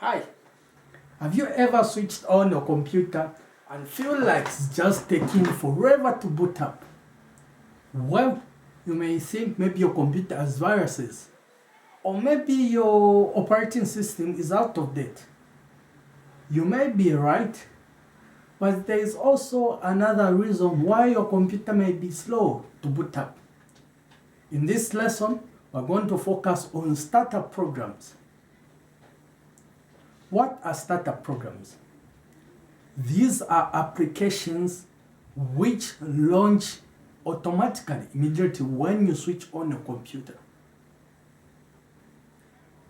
Hi, have you ever switched on your computer and feel like it's just taking forever to boot up? Well, you may think maybe your computer has viruses, or maybe your operating system is out of date. You may be right, but there is also another reason why your computer may be slow to boot up. In this lesson, we're going to focus on startup programs. What are startup programs? These are applications which launch automatically immediately when you switch on your computer.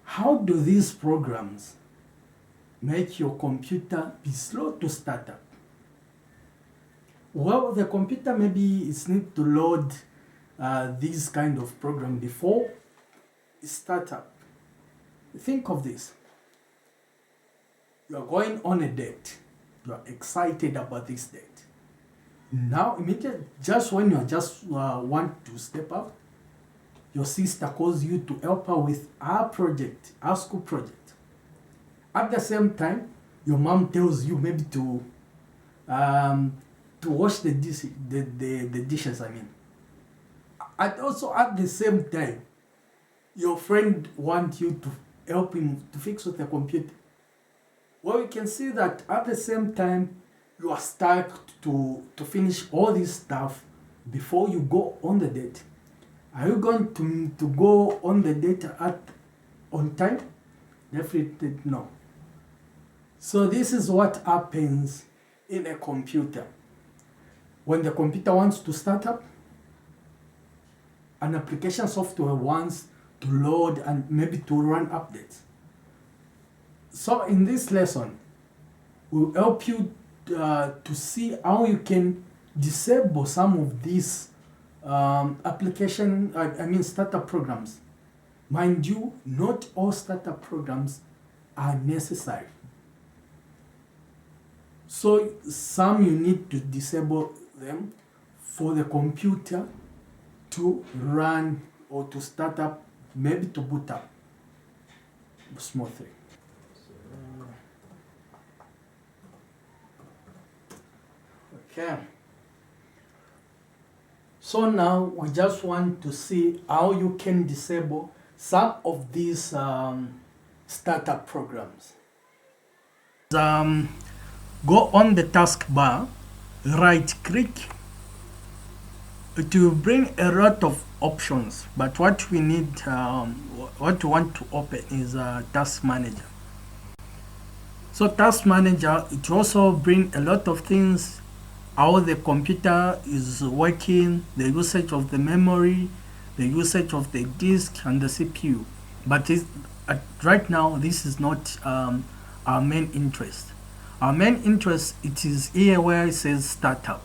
How do these programs make your computer be slow to start up? Well, the computer maybe is need to load this kind of program before it start up. Think of this. You are going on a date. You are excited about this date. Now, immediately, just when you just want to step out, your sister calls you to help her with her project, her school project. At the same time, your mom tells you maybe to wash the dishes. And also at the same time, your friend wants you to help him to fix with the computer. Well, you can see that at the same time, you are stuck to finish all this stuff before you go on the date. Are you going to go on the date on time? Definitely no. So this is what happens in a computer. When the computer wants to start up, an application software wants to load and maybe to run updates. So in this lesson, we'll help you to see how you can disable some of these startup programs. Mind you, not all startup programs are necessary. So some you need to disable them for the computer to run or to start up, maybe to boot up smoothly. Okay. So now we just want to see how you can disable some of these startup programs. Go on the taskbar, right click. It will bring a lot of options, but what we need, what we want to open is Task Manager. So Task Manager, it also bring a lot of things, how the computer is working, the usage of the memory, the usage of the disk and the CPU. But right now, this is not our main interest. Our main interest, it is here where it says Startup.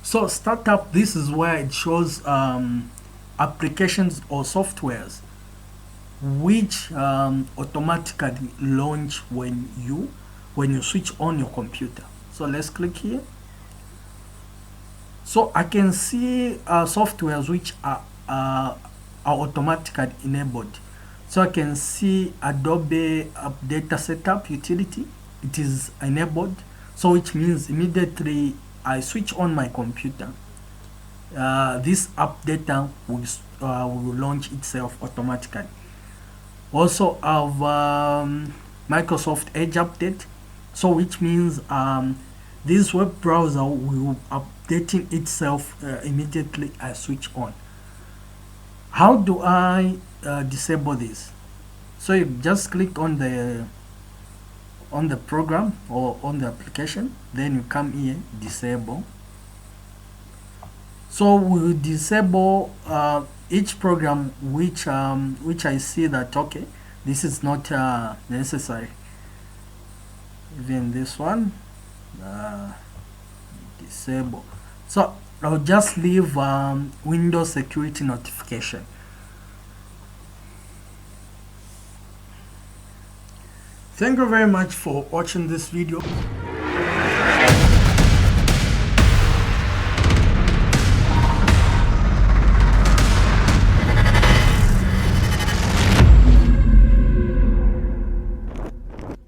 So Startup, this is where it shows applications or softwares which automatically launch when you switch on your computer. So let's click here. So I can see softwares which are automatically enabled. So I can see Adobe Data Setup Utility. It is enabled. So which means immediately I switch on my computer, this app data will launch itself automatically. Also have Microsoft Edge Update. So which means this web browser will updating itself immediately I switch on. How do I disable this? So you just click on the program or on the application, then you come here, disable. So we will disable each program which I see that okay, this is not necessary. Even this one, disable. So I'll just leave Windows security notification. Thank you very much for watching this video.